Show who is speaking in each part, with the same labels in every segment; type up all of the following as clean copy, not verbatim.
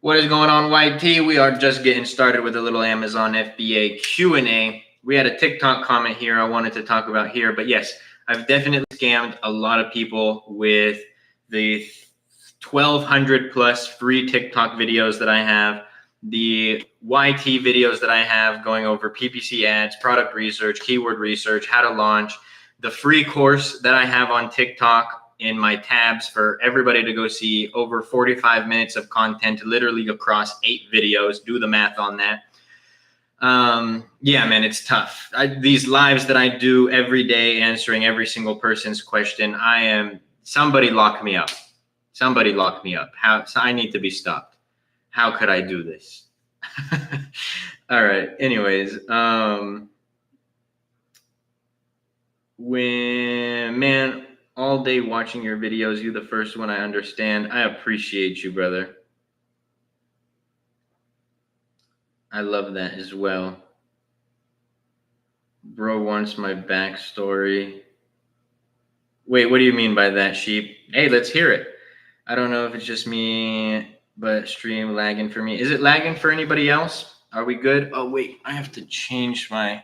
Speaker 1: What is going on, YT? We are just getting started with a little Amazon FBA Q&A. We had a TikTok comment here I wanted to talk about here, but yes, I've definitely scammed a lot of people with the 1,200 plus free TikTok videos that I have, the YT videos that I have going over PPC ads, product research, keyword research, how to launch, the free course that I have on TikTok in my tabs for everybody to go see, over 45 minutes of content, literally across 8 videos. Do the math on that. Yeah, man, it's tough. These lives that I do every day, answering every single person's question, somebody lock me up. Somebody lock me up. I need to be stopped. How could I do this? All right. Anyways, all day watching your videos, you the first one I understand. I appreciate you, brother. I love that as well. Bro wants my backstory. Wait, what do you mean by that, sheep? Hey, let's hear it. I don't know if it's just me, but stream lagging for me. Is it lagging for anybody else? Are we good? Oh, wait, I have to change I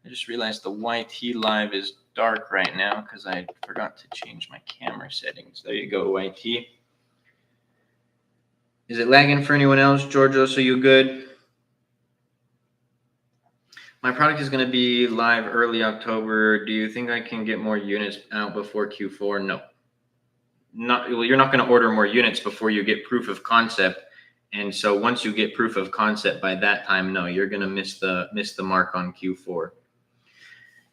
Speaker 1: just realized the YT live is dark right now because I forgot to change my camera settings. There you go, YT. Is it lagging for anyone else? Giorgio, so you good? My product is going to be live early October. Do you think I can get more units out before Q4? No. You're not going to order more units before you get proof of concept. And so once you get proof of concept by that time, no, you're going to miss the mark on Q4.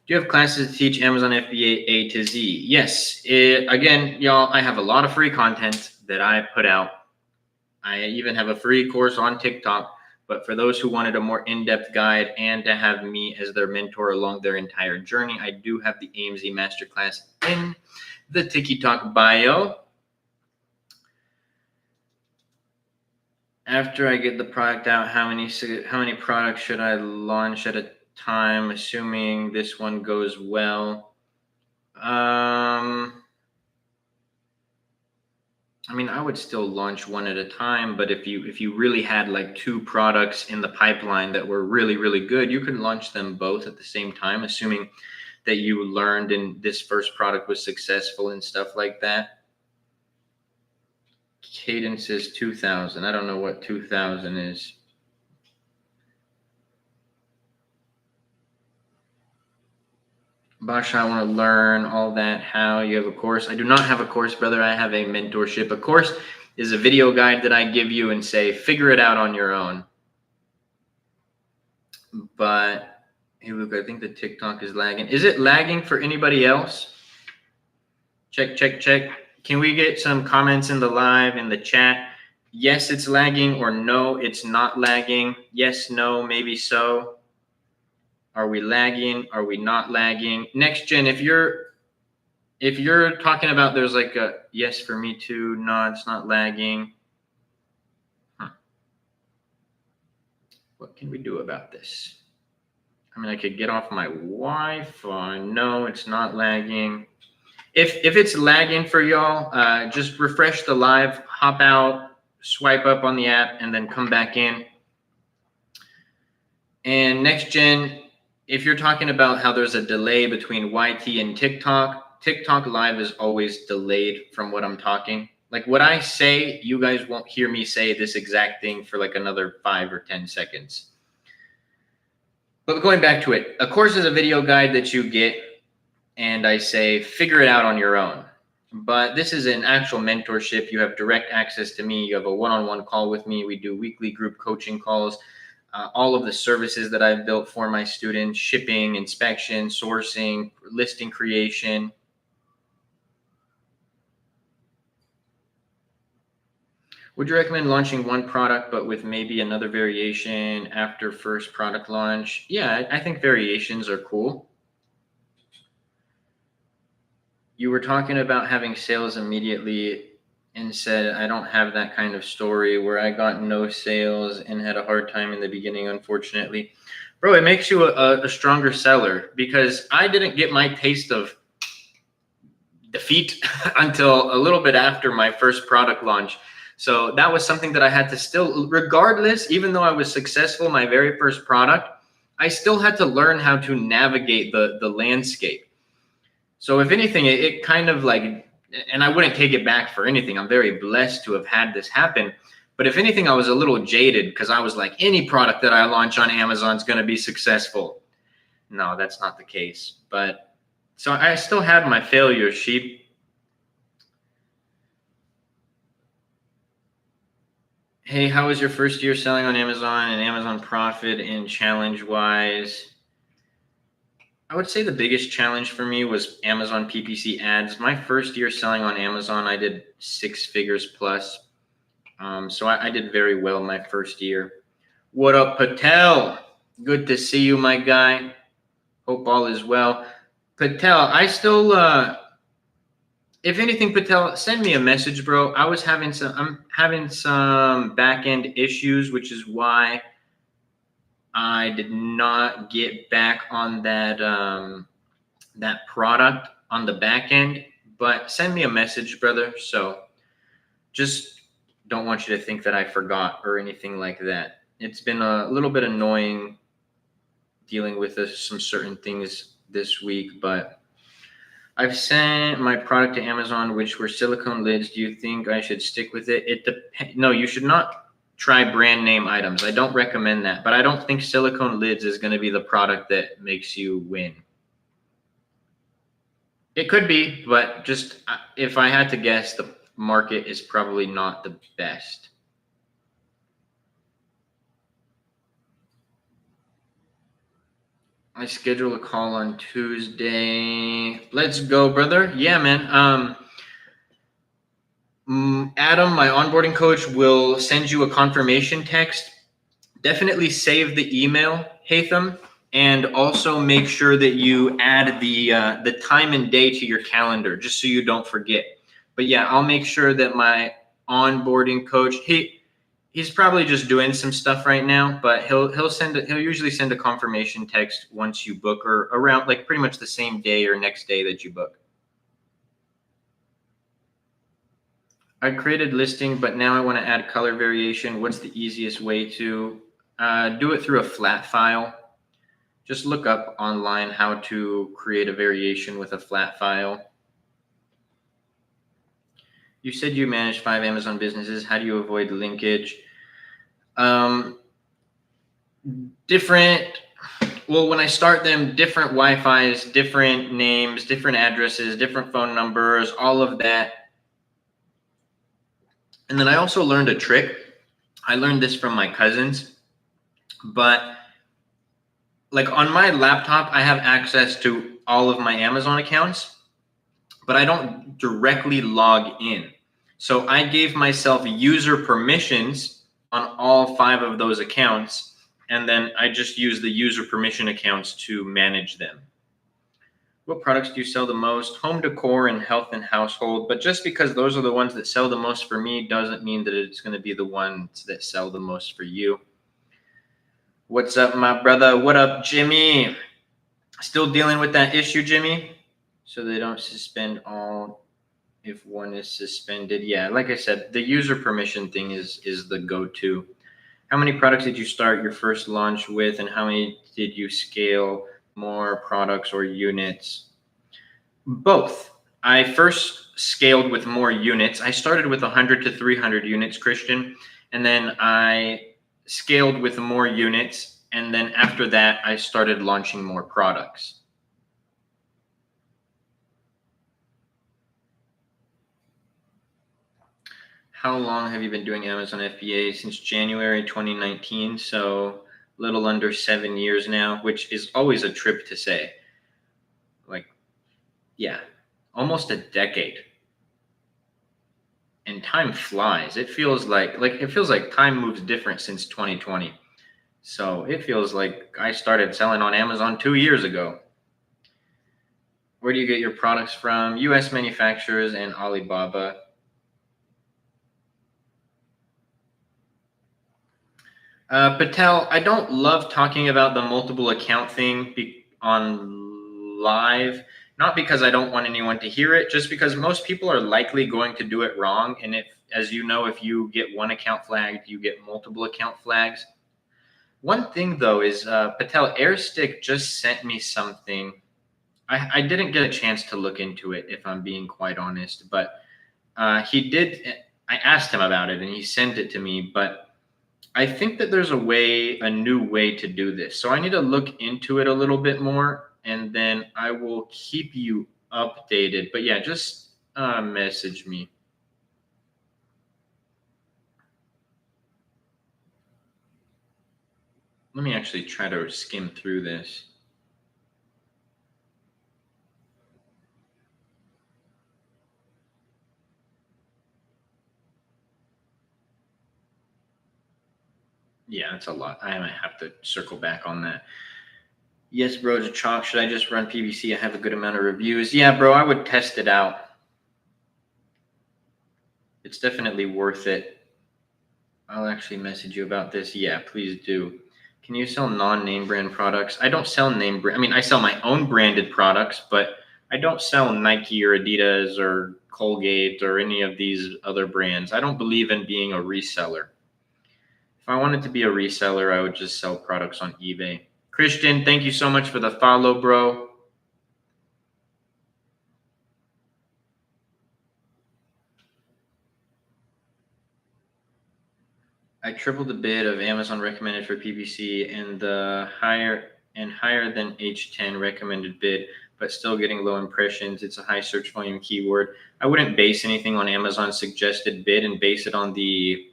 Speaker 1: Do you have classes to teach Amazon FBA A to Z? Yes. Again, y'all, I have a lot of free content that I put out. I even have a free course on TikTok. But for those who wanted a more in-depth guide and to have me as their mentor along their entire journey, I do have the AMZ Masterclass in the TikTok bio. After I get the product out, how many products should I launch at a time, assuming this one goes well? I mean, I would still launch one at a time, but if you really had like 2 products in the pipeline that were really, really good, you can launch them both at the same time, assuming that you learned and this first product was successful and stuff like that. Cadence is 2,000. I don't know what 2,000 is. Basha, I want to learn all that. How you have a course? I do not have a course, brother. I have a mentorship. A course is a video guide that I give you and say, figure it out on your own. But hey, Luke, I think the TikTok is lagging. Is it lagging for anybody else? Check, check, check. Can we get some comments in the live, in the chat? Yes, it's lagging, or no, it's not lagging. Yes, no, maybe so. Are we lagging? Are we not lagging? Next gen, if you're talking about there's like a yes for me too, no, it's not lagging. What can we do about this? I mean, I could get off my Wi-Fi. No, it's not lagging. If it's lagging for y'all, just refresh the live, hop out, swipe up on the app, and then come back in. And next gen, if you're talking about how there's a delay between YT and TikTok, TikTok live is always delayed from what I'm talking. Like what I say, you guys won't hear me say this exact thing for like another 5 or 10 seconds. But going back to it, a course is a video guide that you get, and I say, figure it out on your own. But this is an actual mentorship. You have direct access to me. You have a one-on-one call with me. We do weekly group coaching calls. All of the services that I've built for my students, shipping, inspection, sourcing, listing creation. Would you recommend launching one product, but with maybe another variation after first product launch? Yeah, I think variations are cool. You were talking about having sales immediately and said, I don't have that kind of story where I got no sales and had a hard time in the beginning, unfortunately. Bro, it makes you a stronger seller, because I didn't get my taste of defeat until a little bit after my first product launch. So that was something that I had to still, regardless, even though I was successful, my very first product, I still had to learn how to navigate the landscape. So if anything, it kind of like, and I wouldn't take it back for anything. I'm very blessed to have had this happen. But if anything, I was a little jaded because I was like, any product that I launch on Amazon is going to be successful. No, that's not the case. But so I still had my failure sheep. Hey, how was your first year selling on Amazon and Amazon profit and challenge wise? I would say the biggest challenge for me was Amazon PPC ads. My first year selling on Amazon, I did 6 figures plus. So I did very well my first year. What up, Patel? Good to see you, my guy. Hope all is well. Patel, I still, if anything, Patel, send me a message, bro. I'm having some back-end issues, which is why I did not get back on that that product on the back end. But send me a message, brother. So just don't want you to think that I forgot or anything like that. It's been a little bit annoying dealing with some certain things this week, but I've sent my product to Amazon, which were silicone lids. Do you think I should stick with it? It depends. No, you should not try brand name items. I don't recommend that, but I don't think silicone lids is going to be the product that makes you win. It could be, but just if I had to guess, the market is probably not the best. I schedule a call on Tuesday. Let's go, brother. Yeah, man. Adam, my onboarding coach, will send you a confirmation text. Definitely save the email, Hatham, and also make sure that you add the time and day to your calendar, just so you don't forget. But yeah, I'll make sure that my onboarding coach, he's probably just doing some stuff right now, but he'll usually send a confirmation text once you book, or around like pretty much the same day or next day that you book. I created listing, but now I want to add color variation. What's the easiest way to do it? Through a flat file. Just look up online how to create a variation with a flat file. You said you manage 5 Amazon businesses. How do you avoid linkage? Well, when I start them, different Wi-Fi's, different names, different addresses, different phone numbers, all of that. And then I also learned a trick. I learned this from my cousins, but like on my laptop, I have access to all of my Amazon accounts, but I don't directly log in. So I gave myself user permissions on all 5 of those accounts, and then I just use the user permission accounts to manage them. What products do you sell the most? Home decor and health and household. But just because those are the ones that sell the most for me doesn't mean that it's going to be the ones that sell the most for you. What's up, my brother? What up, Jimmy? Still dealing with that issue, Jimmy? So they don't suspend all if one is suspended. Yeah, like I said, the user permission thing is the go-to. How many products did you start your first launch with, and how many did you scale? More products or units? Both. I first scaled with more units. I started with 100 to 300 units, Christian, and then I scaled with more units, and then after that I started launching more products. How long have you been doing Amazon FBA? Since January 2019, so a little under 7 years now, which is always a trip to say. Like, yeah, almost a decade. And time flies. It feels like time moves different since 2020. So it feels like I started selling on Amazon 2 years ago. Where do you get your products from? US manufacturers and Alibaba. Patel, I don't love talking about the multiple account thing on live Not because I don't want anyone to hear it, just because most people are likely going to do it wrong. And if, as you know, if you get one account flagged, you get multiple account flags. One thing though is Patel Airstick just sent me something. I didn't get a chance to look into it, if I'm being quite honest, but he did. I asked him about it and he sent it to me, but I think that there's a new way to do this. So I need to look into it a little bit more, and then I will keep you updated. But yeah, just message me. Let me actually try to skim through this. Yeah, that's a lot. I might have to circle back on that. Yes, bro, it's a chalk. Should I just run PVC? I have a good amount of reviews. Yeah, bro, I would test it out. It's definitely worth it. I'll actually message you about this. Yeah, please do. Can you sell non-name brand products? I don't sell name brand. I mean, I sell my own branded products, but I don't sell Nike or Adidas or Colgate or any of these other brands. I don't believe in being a reseller. If I wanted to be a reseller, I would just sell products on eBay. Christian, thank you so much for the follow, bro. I tripled the bid of Amazon recommended for PPC and the higher than H10 recommended bid, but still getting low impressions. It's a high search volume keyword. I wouldn't base anything on Amazon's suggested bid and base it on the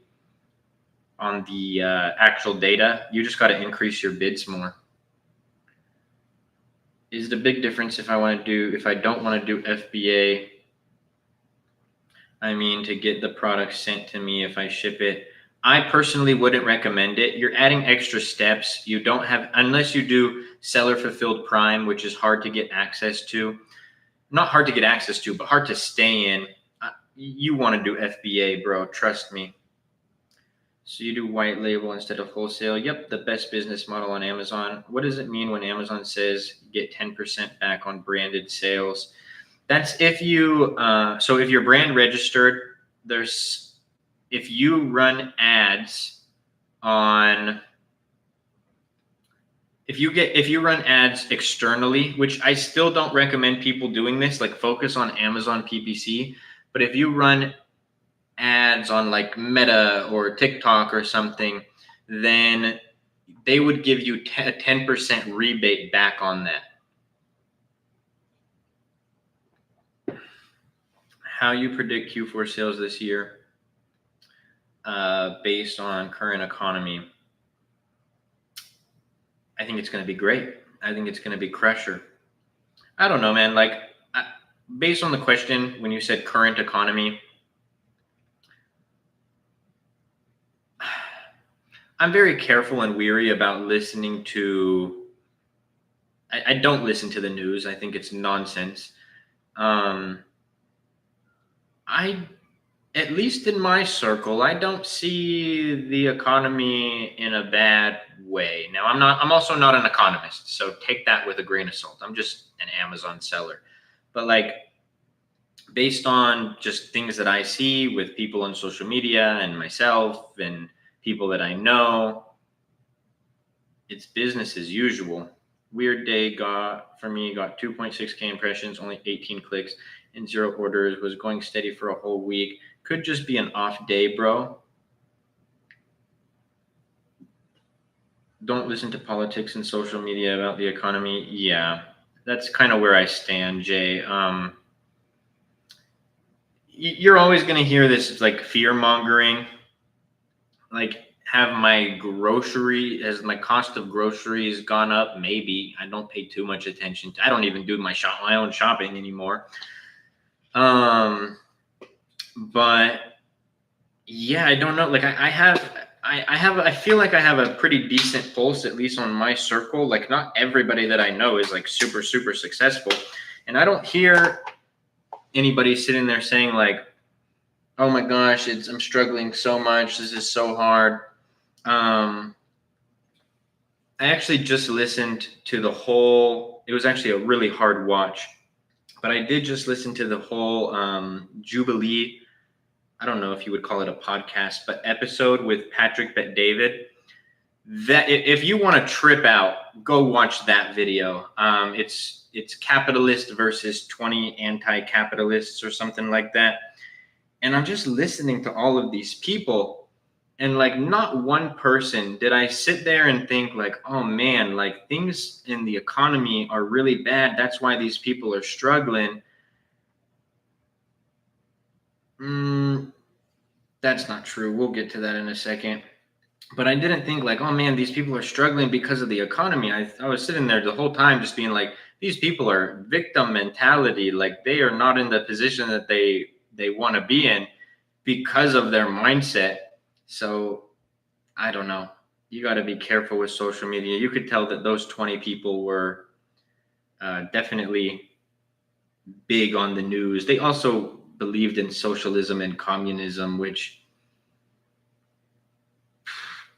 Speaker 1: actual data. You just got to increase your bids more. Is the big difference if I don't want to do FBA? I mean, to get the product sent to me if I ship it. I personally wouldn't recommend it. You're adding extra steps. You don't have, unless you do seller fulfilled prime, which is hard to get access to. Not hard to get access to, but hard to stay in. You want to do FBA, bro. Trust me. So you do white label instead of wholesale. Yep, the best business model on Amazon. What does it mean when Amazon says get 10% back on branded sales? That's if you, so if you're brand registered, if you run ads on, if you run ads externally, which I still don't recommend people doing this, like focus on Amazon PPC. But if you run ads on like Meta or TikTok or something, then they would give you a 10% rebate back on that. How you predict Q4 sales this year based on current economy? I think it's going to be great. I think it's going to be crusher. I don't know, man. Like, based on the question, when you said current economy, I'm very careful and weary about listening to. I don't listen to the news. I think it's nonsense. At least in my circle, I don't see the economy in a bad way. Now, I'm also not an economist, so take that with a grain of salt. I'm just an Amazon seller. But like, based on just things that I see with people on social media and myself and people that I know, it's business as usual. Weird day got 2.6K impressions, only 18 clicks and 0 orders, was going steady for a whole week. Could just be an off day, bro. Don't listen to politics and social media about the economy. Yeah, that's kind of where I stand, Jay. You're always going to hear this like fear mongering. Like, have my cost of groceries gone up? Maybe. I don't pay too much attention I don't even do my own shopping anymore. But yeah, I don't know. Like, I feel like I have a pretty decent pulse, at least on my circle. Like, not everybody that I know is like super, super successful. And I don't hear anybody sitting there saying like, oh my gosh, I'm struggling so much. This is so hard. I actually just listened to it was actually a really hard watch. But I did just listen to the whole Jubilee, I don't know if you would call it a podcast, but episode with Patrick Bet-David. That if you want to trip out, go watch that video. It's capitalist versus 20 anti-capitalists or something like that. And I'm just listening to all of these people, and like not one person did I sit there and think like, oh man, like things in the economy are really bad. That's why these people are struggling. That's not true. We'll get to that in a second. But I didn't think like, oh man, these people are struggling because of the economy. I was sitting there the whole time just being like, these people are victim mentality. Like they are not in the position that they want to be in because of their mindset. So I don't know. You got to be careful with social media. You could tell that those 20 people were definitely big on the news. They also believed in socialism and communism, which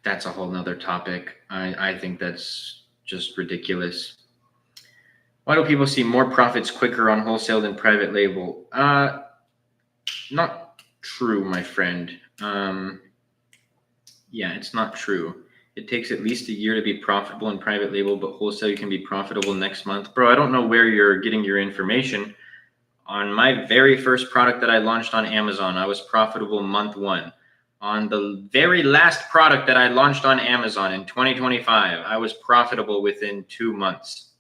Speaker 1: that's a whole nother topic. I think that's just ridiculous. Why do people see more profits quicker on wholesale than private label? Not true, my friend. Yeah, it's not true. It takes at least a year to be profitable in private label, but wholesale you can be profitable next month. Bro, I don't know where you're getting your information. On my very first product that I launched on Amazon, I was profitable month 1. On the very last product that I launched on Amazon in 2025, I was profitable within 2 months.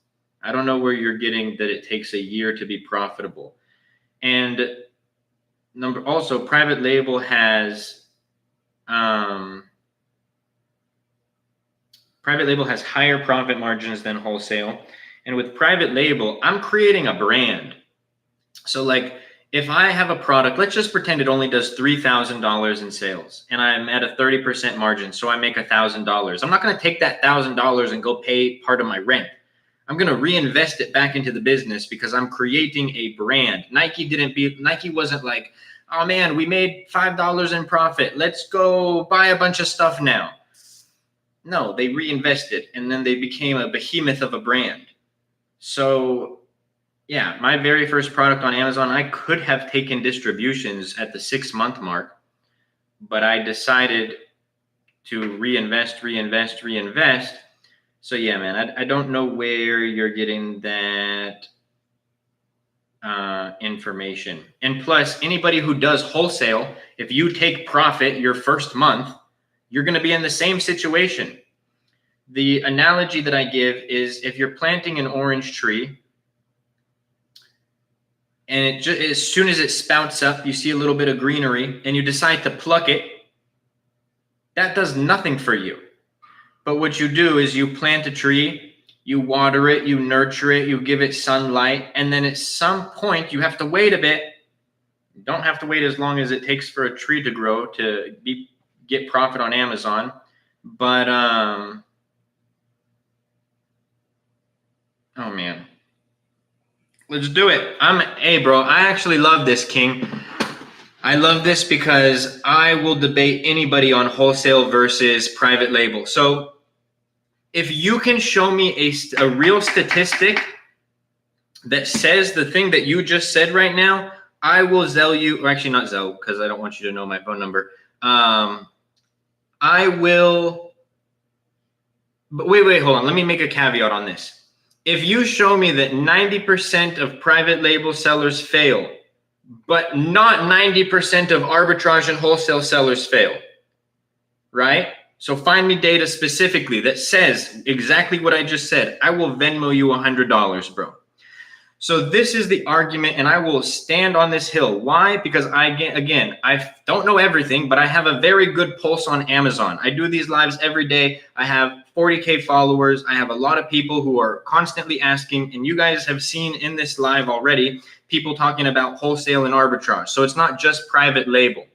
Speaker 1: I don't know where you're getting that it takes a year to be profitable. And also private label has higher profit margins than wholesale. And with private label, I'm creating a brand. So like if I have a product, let's just pretend it only does $3,000 in sales and I'm at a 30% margin. So I make $1,000. I'm not going to take that $1,000 and go pay part of my rent. I'm going to reinvest it back into the business because I'm creating a brand. Nike wasn't like, oh man, we made $5 in profit. Let's go buy a bunch of stuff now. No, they reinvested and then they became a behemoth of a brand. So yeah, my very first product on Amazon, I could have taken distributions at the 6-month mark, but I decided to reinvest. So yeah, man, I don't know where you're getting that information. And plus, anybody who does wholesale, if you take profit your first month, you're going to be in the same situation. The analogy that I give is if you're planting an orange tree, and as soon as it spouts up, you see a little bit of greenery and you decide to pluck it, that does nothing for you. But what you do is you plant a tree, you water it, you nurture it, you give it sunlight, and then at some point you have to wait a bit. You don't have to wait as long as it takes for a tree to grow to get profit on Amazon. But, oh man. Let's do it. Hey, bro, I actually love this, King. I love this because I will debate anybody on wholesale versus private label. So if you can show me a real statistic that says the thing that you just said right now, I will Zell you, or actually not Zell, because I don't want you to know my phone number. I will, but wait, hold on. Let me make a caveat on this. If you show me that 90% of private label sellers fail, but not 90% of arbitrage and wholesale sellers fail, right? So find me data specifically that says exactly what I just said. I will Venmo you $100, bro. So this is the argument, and I will stand on this hill. Why? Because I don't know everything, but I have a very good pulse on Amazon. I do these lives every day. I have 40K followers. I have a lot of people who are constantly asking, and you guys have seen in this live already, people talking about wholesale and arbitrage. So it's not just private label.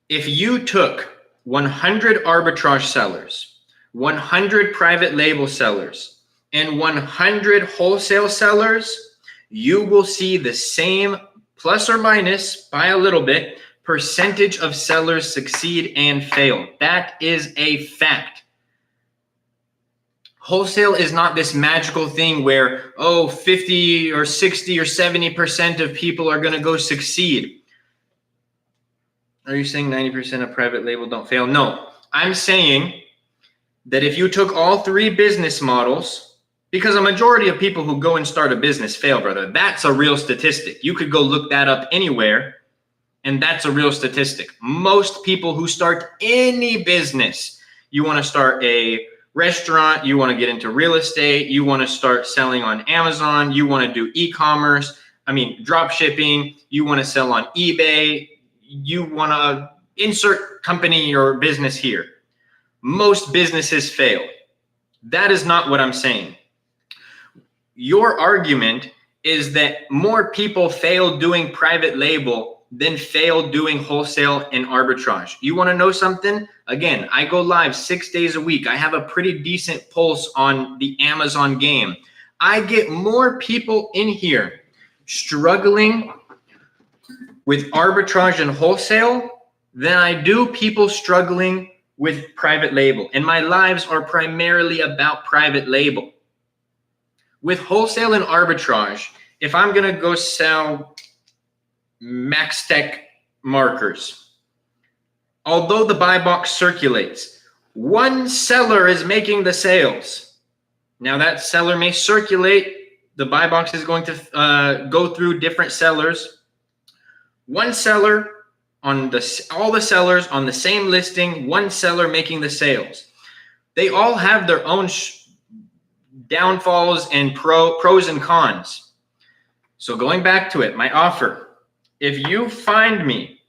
Speaker 1: If you took 100 arbitrage sellers, 100 private label sellers, and 100 wholesale sellers, you will see the same plus or minus by a little bit percentage of sellers succeed and fail. That is a fact. Wholesale is not this magical thing where, oh, 50 or 60 or 70% of people are going to go succeed. Are you saying 90% of private label don't fail? No, I'm saying that if you took all three business models, because a majority of people who go and start a business fail, brother, that's a real statistic. You could go look that up anywhere, and that's a real statistic. Most people who start any business, you want to start a restaurant, you want to get into real estate, you want to start selling on Amazon, you want to do e-commerce, drop shipping, you want to sell on eBay, you want to insert company or business here. Most businesses fail. That is not what I'm saying. Your argument is that more people fail doing private label than fail doing wholesale and arbitrage. You want to know something? Again, I go live 6 days a week. I have a pretty decent pulse on the Amazon game. I get more people in here struggling with arbitrage and wholesale than I do people struggling with private label. And my lives are primarily about private label. With wholesale and arbitrage, if I'm going to go sell Max Tech markers, although the buy box circulates, one seller is making the sales. Now that seller may circulate, the buy box is going to go through different sellers. One seller on all the sellers on the same listing, one seller making the sales. They all have their own downfalls and pros and cons. So going back to it, my offer, if you find me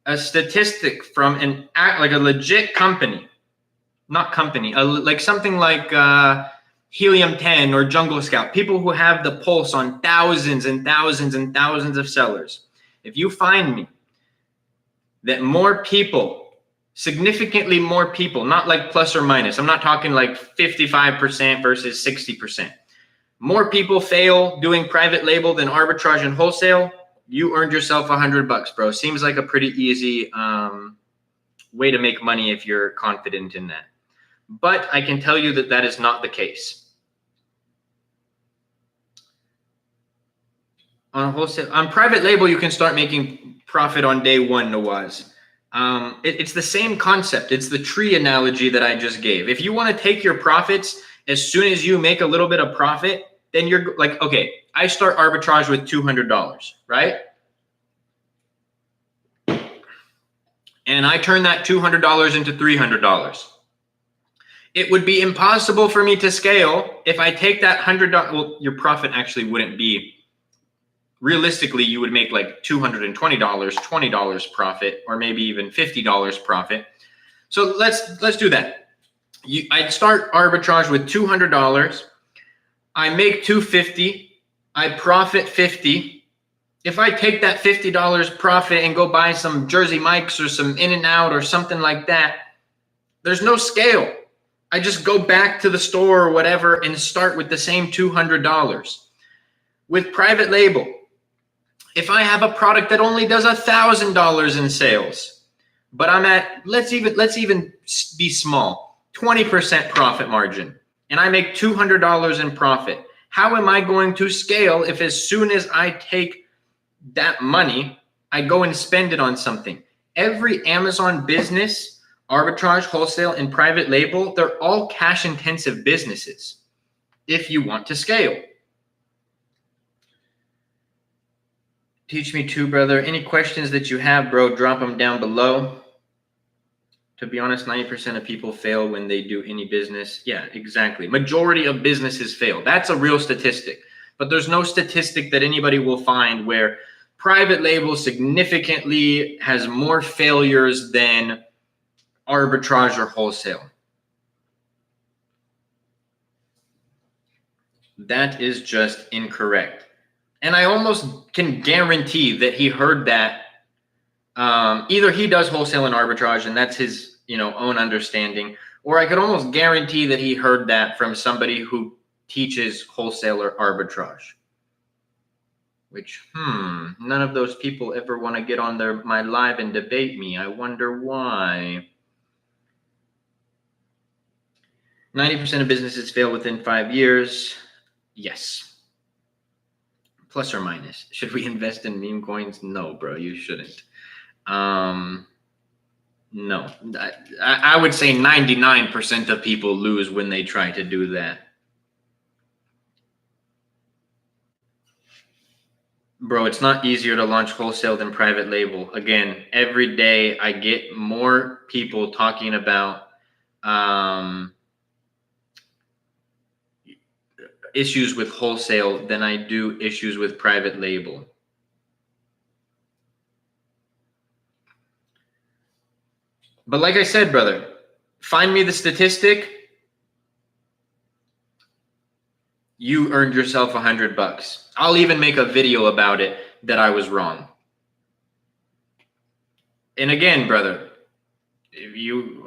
Speaker 1: a statistic from like a legit company, not company, like something like Helium 10 or Jungle Scout, people who have the pulse on thousands and thousands and thousands of sellers. If you find me that more people, significantly more people, not like plus or minus, I'm not talking like 55% versus 60%. More people fail doing private label than arbitrage and wholesale, you earned yourself $100, bro. Seems like a pretty easy way to make money if you're confident in that. But I can tell you that that is not the case. On wholesale, on private label, you can start making profit on day one, Nawaz. It's the same concept. It's the tree analogy that I just gave. If you want to take your profits as soon as you make a little bit of profit, then you're like, okay, I start arbitrage with $200, right? And I turn that $200 into $300. It would be impossible for me to scale if I take that $100. Well, your profit actually wouldn't be. Realistically, you would make like $220, $20 profit, or maybe even $50 profit. So let's do that. I'd start arbitrage with $200. I make $250. I profit $50. If I take that $50 profit and go buy some Jersey Mike's or some In-N-Out or something like that, there's no scale. I just go back to the store or whatever and start with the same $200. With private label, if I have a product that only does $1,000 in sales, but I'm at, let's even be small, 20% profit margin, and I make $200 in profit, how am I going to scale if as soon as I take that money, I go and spend it on something? Every Amazon business, arbitrage, wholesale, and private label, they're all cash intensive businesses if you want to scale. Teach me too, brother. Any questions that you have, bro, drop them down below. To be honest, 90% of people fail when they do any business. Yeah, exactly. Majority of businesses fail. That's a real statistic. But there's no statistic that anybody will find where private label significantly has more failures than arbitrage or wholesale. That is just incorrect. And I almost can guarantee that he heard that. Either he does wholesale and arbitrage, and that's his, own understanding, or I could almost guarantee that he heard that from somebody who teaches wholesale or arbitrage. Which, none of those people ever want to get on my live and debate me. I wonder why. 90% of businesses fail within 5 years. Yes. Plus or minus. Should we invest in meme coins? No, bro, you shouldn't. No. I would say 99% of people lose when they try to do that. Bro, it's not easier to launch wholesale than private label. Again, every day I get more people talking about issues with wholesale than I do issues with private label. But like I said, brother, find me the statistic. You earned yourself $100. I'll even make a video about it that I was wrong. And again, brother,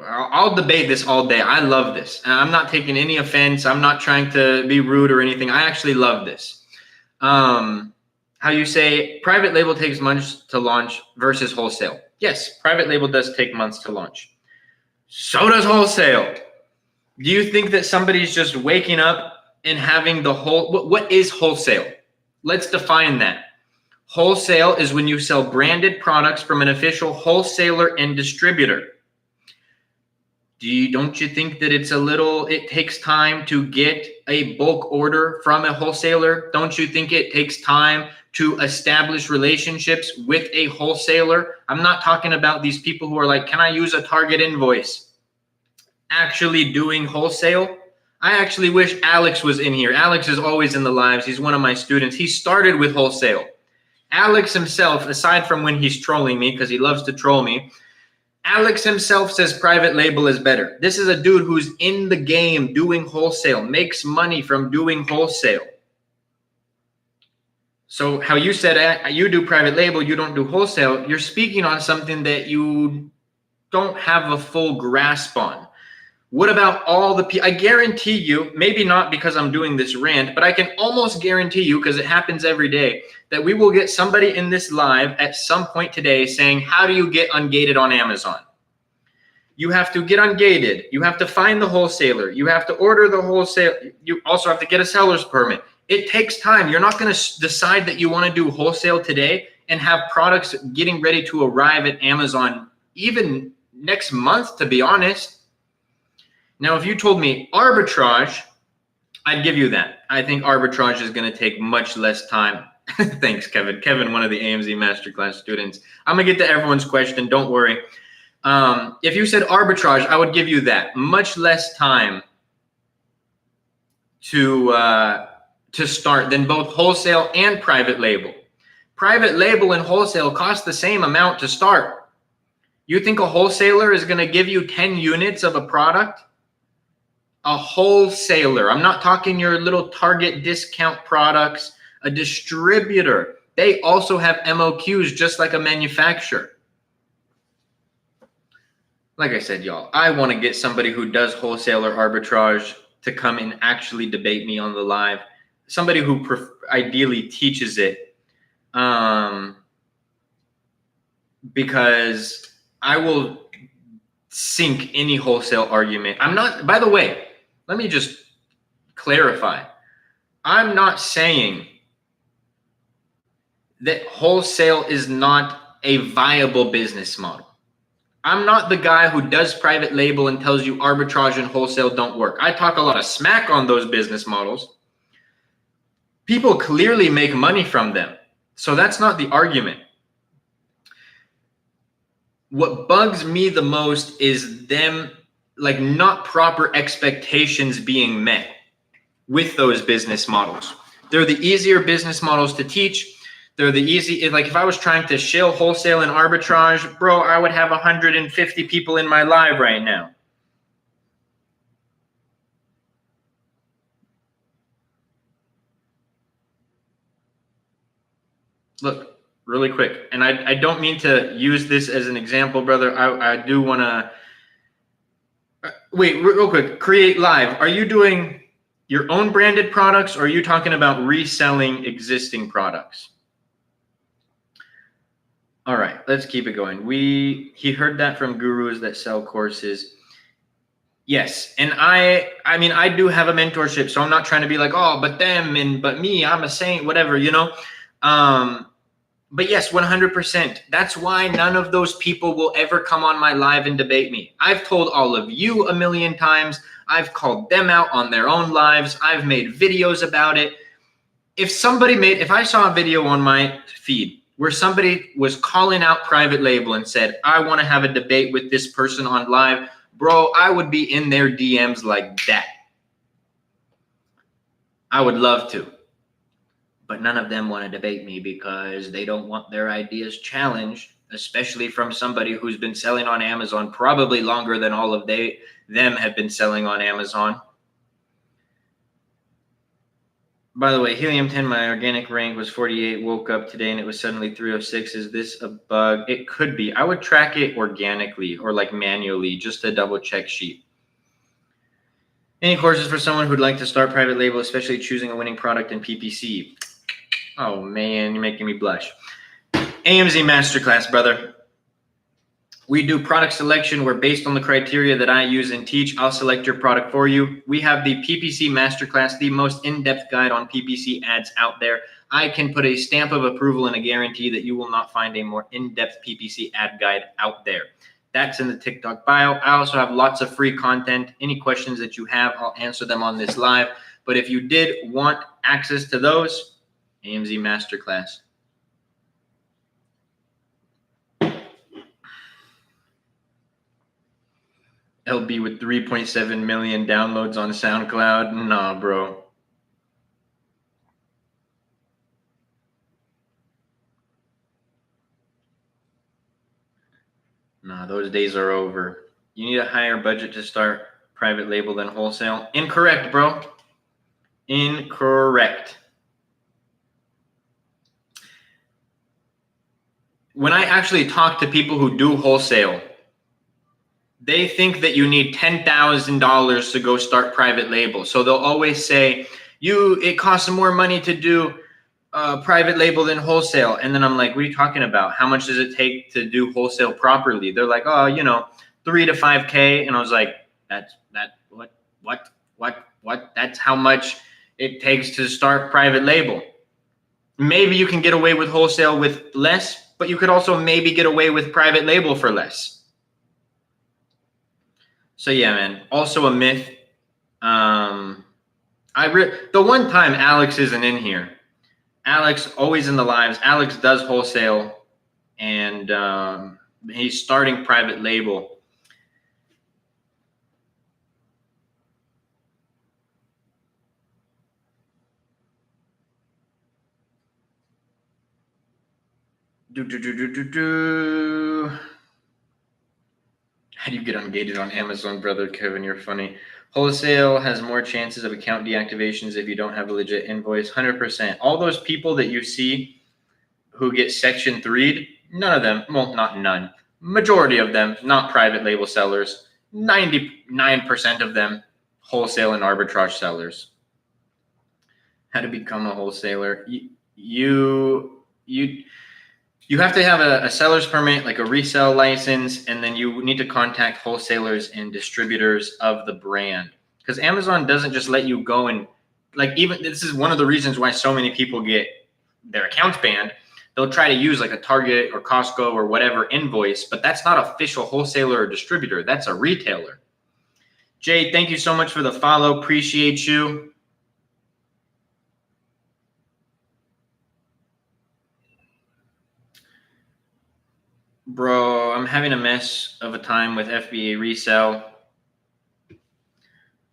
Speaker 1: I'll debate this all day. I love this. And I'm not taking any offense. I'm not trying to be rude or anything. I actually love this. How you say private label takes months to launch versus wholesale. Yes, private label does take months to launch. So does wholesale. Do you think that somebody's just waking up and having the whole, what is wholesale? Let's define that. Wholesale is when you sell branded products from an official wholesaler and distributor. Don't you think that it takes time to get a bulk order from a wholesaler? Don't you think it takes time to establish relationships with a wholesaler? I'm not talking about these people who are like, can I use a Target invoice? Actually doing wholesale. I actually wish Alex was in here. Alex is always in the lives. He's one of my students. He started with wholesale. Alex himself, aside from when he's trolling me, because he loves to troll me, Alex himself says private label is better. This is a dude who's in the game doing wholesale, makes money from doing wholesale. So how you said you do private label, you don't do wholesale, you're speaking on something that you don't have a full grasp on. What about all the people? I guarantee you, maybe not because I'm doing this rant, but I can almost guarantee you, because it happens every day, that we will get somebody in this live at some point today saying, how do you get ungated on Amazon? You have to get ungated. You have to find the wholesaler. You have to order the wholesale. You also have to get a seller's permit. It takes time. You're not going to decide that you want to do wholesale today and have products getting ready to arrive at Amazon even next month, to be honest. Now, if you told me arbitrage, I'd give you that. I think arbitrage is going to take much less time. Thanks, Kevin. Kevin, one of the AMZ Masterclass students. I'm going to get to everyone's question. Don't worry. If you said arbitrage, I would give you that. Much less time to start than both wholesale and private label. Private label and wholesale cost the same amount to start. You think a wholesaler is going to give you 10 units of a product? A wholesaler. I'm not talking your little Target discount products. A distributor. They also have MOQs just like a manufacturer. Like I said, y'all, I want to get somebody who does wholesaler arbitrage to come and actually debate me on the live. Somebody who ideally teaches it. Because I will sink any wholesale argument. I'm not, by the way, let me just clarify. I'm not saying that wholesale is not a viable business model. I'm not the guy who does private label and tells you arbitrage and wholesale don't work. I talk a lot of smack on those business models. People clearly make money from them. So that's not the argument. What bugs me the most is them like not proper expectations being met with those business models. They're the easier business models to teach. They're the easy, like if I was trying to shill wholesale and arbitrage, bro, I would have 150 people in my live right now. Look, really quick, and I don't mean to use this as an example, brother. I do want to, wait, real quick, create live. Are you doing your own branded products or are you talking about reselling existing products? All right, let's keep it going. He heard that from gurus that sell courses. Yes. And I mean, I do have a mentorship, so I'm not trying to be like, oh, but them and but me, I'm a saint, whatever, you know? Um, but yes, 100%. That's why none of those people will ever come on my live and debate me. I've told all of you a million times. I've called them out on their own lives. I've made videos about it. If I saw a video on my feed where somebody was calling out private label and said, I want to have a debate with this person on live, bro, I would be in their DMs like that. I would love to. But none of them want to debate me because they don't want their ideas challenged, especially from somebody who's been selling on Amazon probably longer than all of them have been selling on Amazon. By the way, Helium-10, my organic rank was 48, woke up today and it was suddenly 306. Is this a bug? It could be. I would track it organically or like manually just to double check sheet. Any courses for someone who'd like to start private label, especially choosing a winning product in PPC? Oh man, you're making me blush. AMZ Masterclass, brother. We do product selection where based on the criteria that I use and teach, I'll select your product for you. We have the PPC Masterclass, the most in-depth guide on PPC ads out there. I can put a stamp of approval and a guarantee that you will not find a more in-depth PPC ad guide out there. That's in the TikTok bio. I also have lots of free content. Any questions that you have, I'll answer them on this live. But if you did want access to those, AMZ Masterclass. LB with 3.7 million downloads on SoundCloud. Nah, bro. Nah, those days are over. You need a higher budget to start private label than wholesale. Incorrect, bro. Incorrect. When I actually talk to people who do wholesale, they think that you need $10,000 to go start private label. So they'll always say, it costs more money to do private label than wholesale. And then I'm like, what are you talking about? How much does it take to do wholesale properly? They're like, oh, $3 to $5K. And I was like, what? That's how much it takes to start private label. Maybe you can get away with wholesale with less, but you could also maybe get away with private label for less. So yeah, man. Also a myth. The one time Alex isn't in here. Alex always in the lives. Alex does wholesale, and he's starting private label. How do you get ungated on Amazon, brother Kevin? You're funny. Wholesale has more chances of account deactivations if you don't have a legit invoice. 100%. All those people that you see who get Section 3'd, none of them, well, not none, majority of them, not private label sellers. 99% of them, wholesale and arbitrage sellers. How to become a wholesaler? You have to have a seller's permit, like a resale license, and then you need to contact wholesalers and distributors of the brand. Because Amazon doesn't just let you go and, like, even this is one of the reasons why so many people get their accounts banned. They'll try to use like a Target or Costco or whatever invoice, but that's not official wholesaler or distributor. That's a retailer. Jay, thank you so much for the follow. Appreciate you. Bro, I'm having a mess of a time with FBA resale.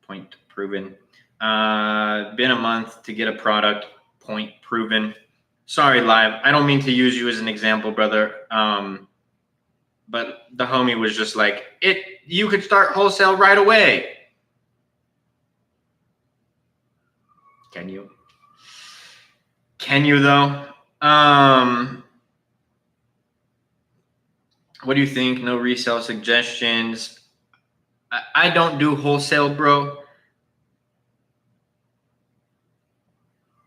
Speaker 1: Point proven. Been a month to get a product. Point proven. Sorry, live. I don't mean to use you as an example, brother. But the homie was just like, you could start wholesale right away. Can you? Can you though? What do you think? No resale suggestions. I don't do wholesale, bro.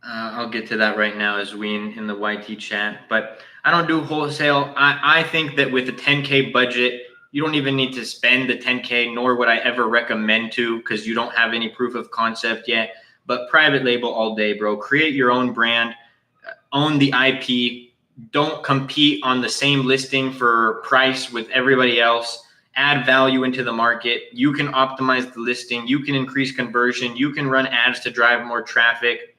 Speaker 1: I'll get to that right now as we in the YT chat, but I don't do wholesale. I think that with a 10K budget, You don't even need to spend the 10K, nor would I ever recommend to, because you don't have any proof of concept yet. But private label all day, bro. Create your own brand, own the IP. Don't compete on the same listing for price with everybody else. Add value into the market. You can optimize the listing. You can increase conversion. You can run ads to drive more traffic.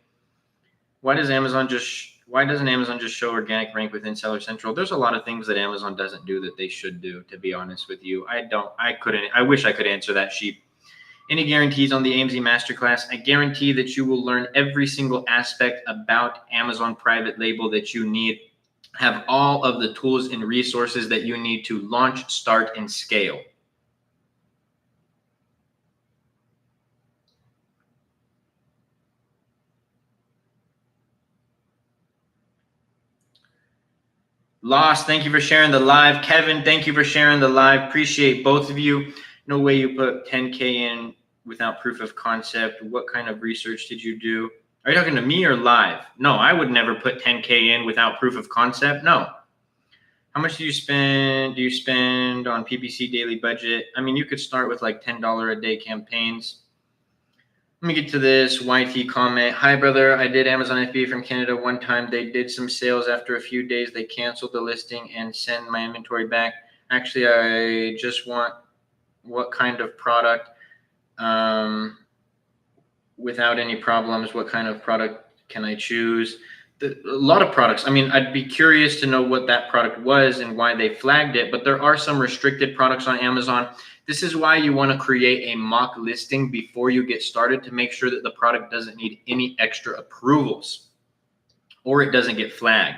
Speaker 1: Why doesn't Amazon just show organic rank within Seller Central? There's a lot of things that Amazon doesn't do that they should do, to be honest with you. I wish I could answer that, sheep. Any guarantees on the AMZ Masterclass? I guarantee that you will learn every single aspect about Amazon private label that you need. Have all of the tools and resources that you need to launch, start, and scale. Lost, thank you for sharing the live. Kevin, thank you for sharing the live. Appreciate both of you. No way you put 10K in without proof of concept. What kind of research did you do? Are you talking to me or live? No, I would never put 10K in without proof of concept. No. How much do you spend on PPC daily budget? I mean, you could start with like $10 a day campaigns. Let me get to this YT comment. Hi, brother. I did Amazon FBA from Canada one time. They did some sales. After a few days, they canceled the listing and sent my inventory back. Actually, I just want what kind of product without any problems. What kind of product can I choose? A lot of products. I mean, I'd be curious to know what that product was and why they flagged it, but there are some restricted products on Amazon. This is why you want to create a mock listing before you get started to make sure that the product doesn't need any extra approvals or it doesn't get flagged.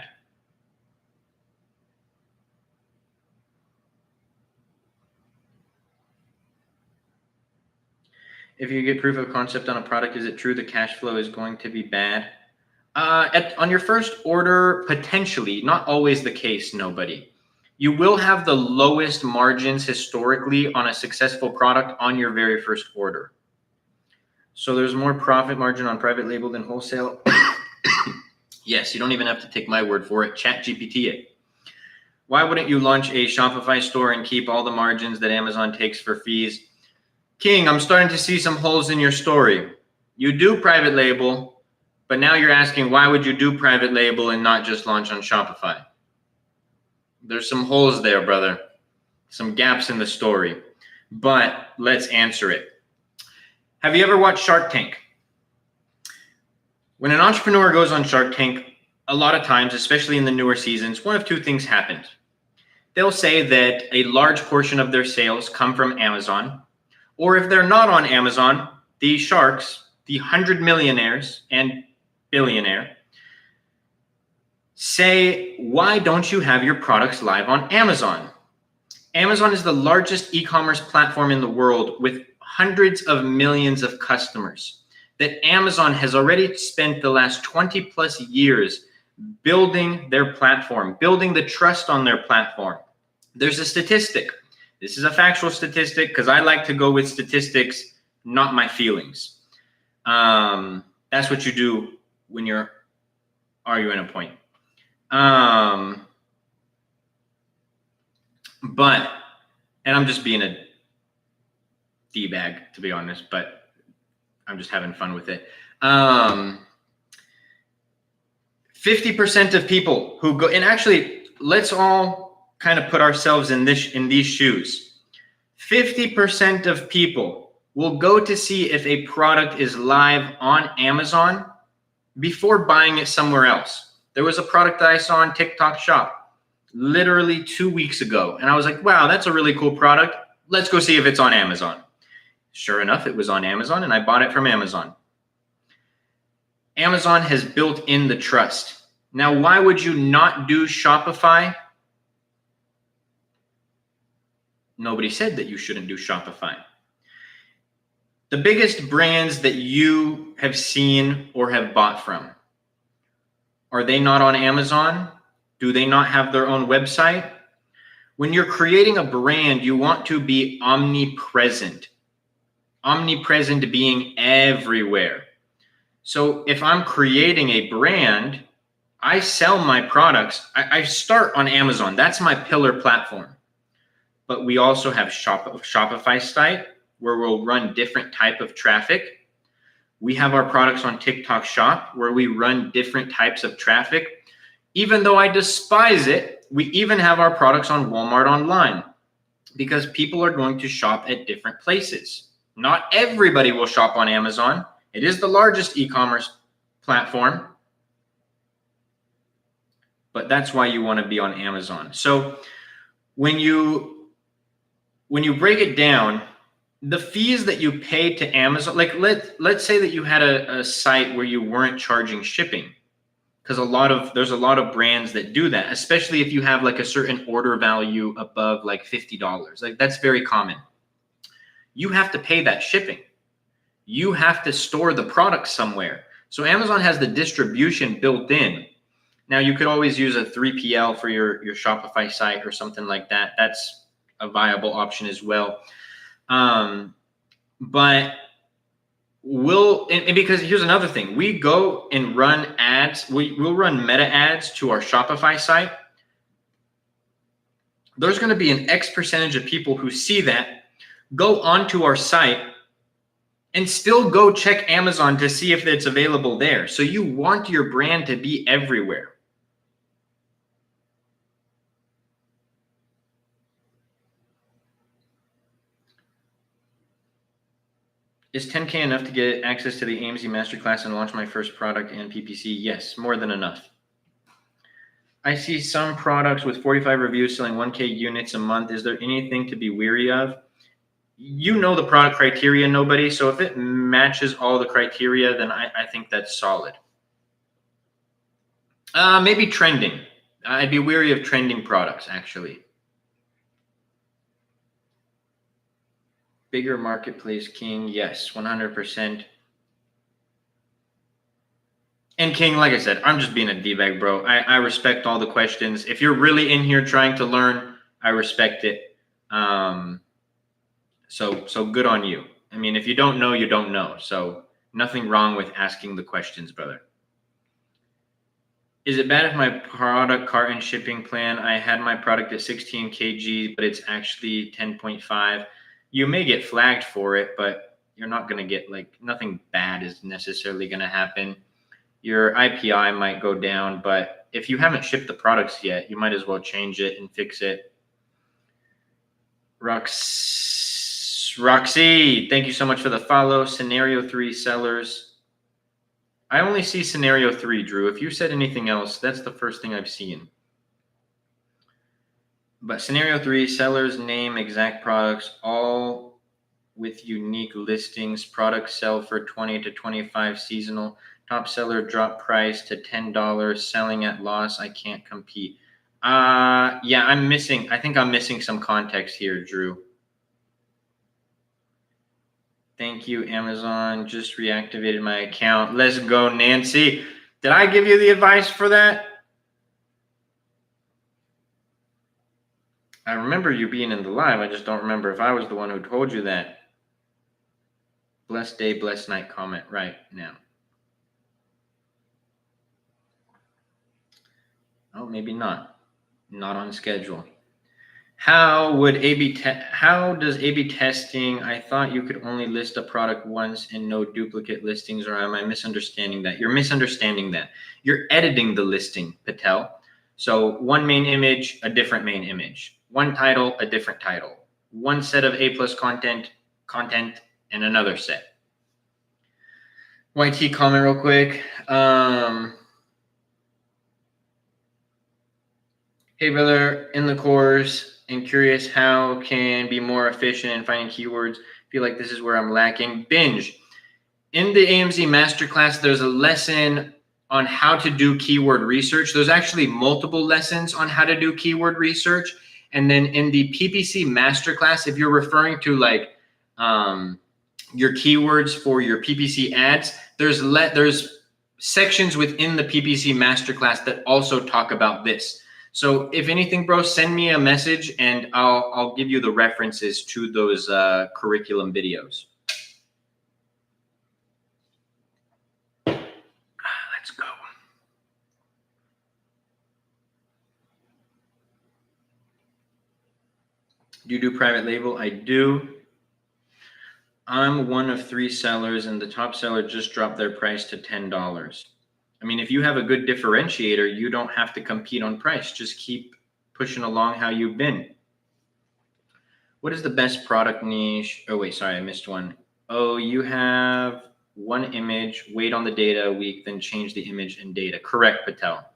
Speaker 1: If you get proof of concept on a product, is it true the cash flow is going to be bad? On your first order, potentially, not always the case, nobody. You will have the lowest margins historically on a successful product on your very first order. So there's more profit margin on private label than wholesale. Yes, you don't even have to take my word for it. ChatGPT it. Why wouldn't you launch a Shopify store and keep all the margins that Amazon takes for fees? King, I'm starting to see some holes in your story. You do private label, but now you're asking why would you do private label and not just launch on Shopify? There's some holes there, brother. Some gaps in the story. But let's answer it. Have you ever watched Shark Tank? When an entrepreneur goes on Shark Tank, a lot of times, especially in the newer seasons, one of two things happens. They'll say that a large portion of their sales come from Amazon, or if they're not on Amazon, the sharks, the 100 millionaires and billionaire, say, why don't you have your products live on Amazon? Amazon is the largest e-commerce platform in the world with hundreds of millions of customers that Amazon has already spent the last 20 plus years building their platform, building the trust on their platform. There's a statistic. This is a factual statistic because I like to go with statistics, not my feelings. That's what you do when you're arguing a point. But, and I'm just being a D-bag, to be honest, but I'm just having fun with it. 50% of people who go, and actually, let's all kind of put ourselves in these shoes. 50% of people will go to see if a product is live on Amazon before buying it somewhere else. There was a product that I saw on TikTok Shop literally 2 weeks ago. And I was like, wow, that's a really cool product. Let's go see if it's on Amazon. Sure enough, it was on Amazon and I bought it from Amazon. Amazon has built in the trust. Now, why would you not do Shopify? Nobody said that you shouldn't do Shopify. The biggest brands that you have seen or have bought from, are they not on Amazon? Do they not have their own website? When you're creating a brand, you want to be omnipresent. Omnipresent being everywhere. So if I'm creating a brand, I sell my products. I start on Amazon. That's my pillar platform. but we also have Shopify site where we'll run different type of traffic. We have our products on TikTok Shop where we run different types of traffic. Even though I despise it, we even have our products on Walmart online because people are going to shop at different places. Not everybody will shop on Amazon. It is the largest e-commerce platform, but that's why you want to be on Amazon. So when you break it down, the fees that you pay to Amazon, like let's say that you had a site where you weren't charging shipping, because there's a lot of brands that do that, especially if you have like a certain order value above like $50. Like that's very common. You have to pay that shipping. You have to store the product somewhere. So Amazon has the distribution built in. Now you could always use a 3PL for your Shopify site or something like that. That's a viable option as well. But because here's another thing, we go and run ads. We'll run meta ads to our Shopify site. There's going to be an X percentage of people who see that, go onto our site, and still go check Amazon to see if it's available there. So you want your brand to be everywhere. Is 10K enough to get access to the AMZ Masterclass and launch my first product and PPC? Yes, more than enough. I see some products with 45 reviews selling 1K units a month. Is there anything to be weary of? You know the product criteria, nobody. So if it matches all the criteria, then I think that's solid. Maybe trending. I'd be weary of trending products, actually. Bigger marketplace, King. Yes, 100%. And King, like I said, I'm just being a D-bag, bro. I respect all the questions. If you're really in here trying to learn, I respect it. So good on you. I mean, if you don't know, you don't know. So nothing wrong with asking the questions, brother. Is it bad if my product cart and shipping plan, I had my product at 16 kg, but it's actually 10.5? You may get flagged for it, but you're not going to get, like, nothing bad is necessarily going to happen. Your IPI might go down, but if you haven't shipped the products yet, you might as well change it and fix it. Roxy, thank you so much for the follow. Scenario 3 sellers. I only see scenario 3, Drew. If you said anything else, that's the first thing I've seen. But scenario 3, sellers name exact products, all with unique listings. Products sell for 20 to 25 seasonal. Top seller drop price to $10. Selling at loss. I can't compete. Yeah, I think I'm missing some context here, Drew. Thank you, Amazon. Just reactivated my account. Let's go, Nancy. Did I give you the advice for that? I remember you being in the live. I just don't remember if I was the one who told you that. Blessed day, blessed night comment right now. Oh, maybe not. Not on schedule. How does A/B testing? I thought you could only list a product once and no duplicate listings, or am I misunderstanding that? You're misunderstanding that. You're editing the listing, Patel. So one main image, a different main image. One title, a different title. One set of A+ content, and another set. YT comment real quick. Hey, brother, in the course and curious how can be more efficient in finding keywords. Feel like this is where I'm lacking. Binge. In the AMZ Masterclass, there's a lesson on how to do keyword research. There's actually multiple lessons on how to do keyword research. And then in the PPC Masterclass, if you're referring to like your keywords for your PPC ads, there's sections within the PPC Masterclass that also talk about this. So if anything, bro, send me a message and I'll give you the references to those curriculum videos. Let's go. Do you do private label? I do. I'm one of 3 sellers, and the top seller just dropped their price to $10. I mean, if you have a good differentiator, you don't have to compete on price. Just keep pushing along how you've been. What is the best product niche? Oh, wait, sorry, I missed one. Oh, you have one image, wait on the data a week, then change the image and data. Correct, Patel.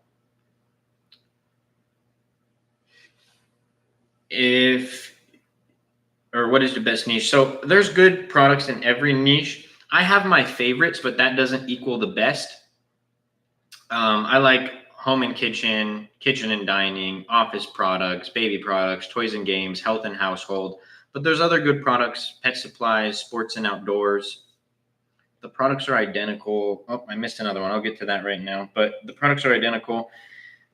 Speaker 1: What is the best niche? So there's good products in every niche. I have my favorites, but that doesn't equal the best. I like home and kitchen, kitchen and dining, office products, baby products, toys and games, health and household. But there's other good products, pet supplies, sports and outdoors. The products are identical. Oh, I missed another one. I'll get to that right now. But the products are identical.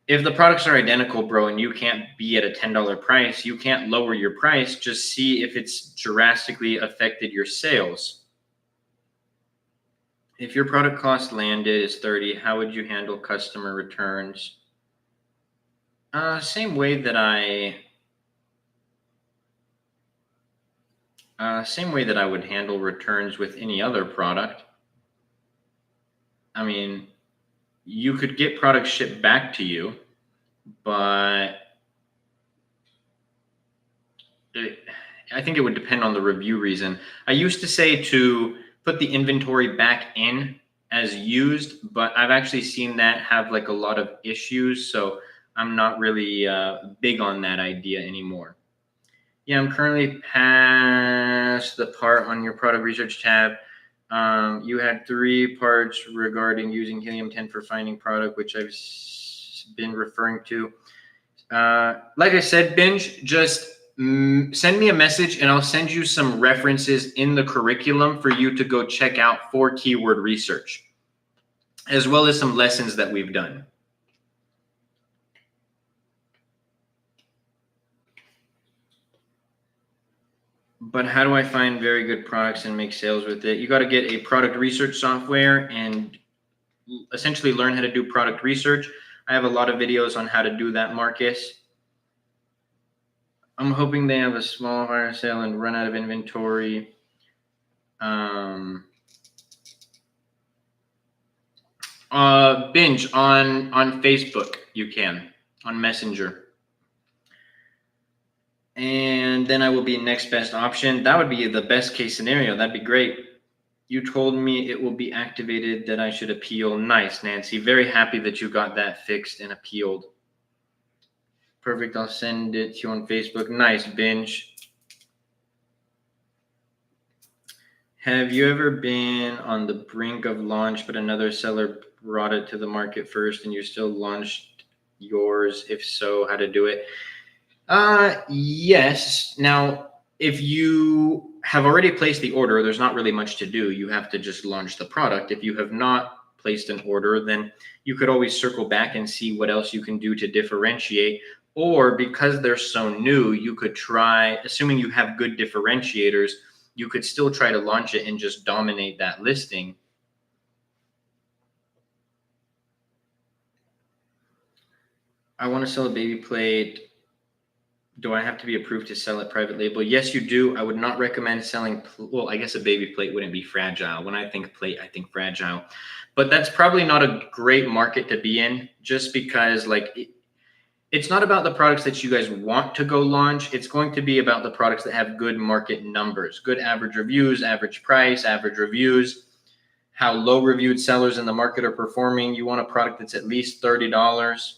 Speaker 1: If the products are identical, bro, and you can't be at a $10 price, you can't lower your price. Just see if it's drastically affected your sales. If your product cost landed is 30, how would you handle customer returns? Same way that I would handle returns with any other product. I mean, you could get products shipped back to you, but I think it would depend on the review reason. I used to say to put the inventory back in as used, but I've actually seen that have like a lot of issues. So I'm not really big on that idea anymore. Yeah, I'm currently past the part on your product research tab. You had 3 parts regarding using helium-10 for finding product, which I've been referring to. Like I said, Binge, just send me a message and I'll send you some references in the curriculum for you to go check out for keyword research, as well as some lessons that we've done. But how do I find very good products and make sales with it? You got to get a product research software and essentially learn how to do product research. I have a lot of videos on how to do that, Marcus. I'm hoping they have a small fire sale and run out of inventory. Binge on Facebook, you can, on Messenger. And then I will be next best option. That would be the best case scenario. That'd be great. You told me it will be activated, that I should appeal. Nice, Nancy. Very happy that you got that fixed and appealed. Perfect. I'll send it to you on Facebook. Nice, Binge. Have you ever been on the brink of launch, but another seller brought it to the market first and you still launched yours? If so, how to do it? Yes. Now, if you have already placed the order, there's not really much to do. You have to just launch the product. If you have not placed an order, then you could always circle back and see what else you can do to differentiate. Or because they're so new, you could try, assuming you have good differentiators, you could still try to launch it and just dominate that listing. I want to sell a baby plate. Do I have to be approved to sell it private label? Yes, you do. I would not recommend selling. Well, I guess a baby plate wouldn't be fragile. When I think plate, I think fragile. But that's probably not a great market to be in, just because it's not about the products that you guys want to go launch. It's going to be about the products that have good market numbers, good average reviews, average price, average reviews, how low reviewed sellers in the market are performing. You want a product that's at least $30.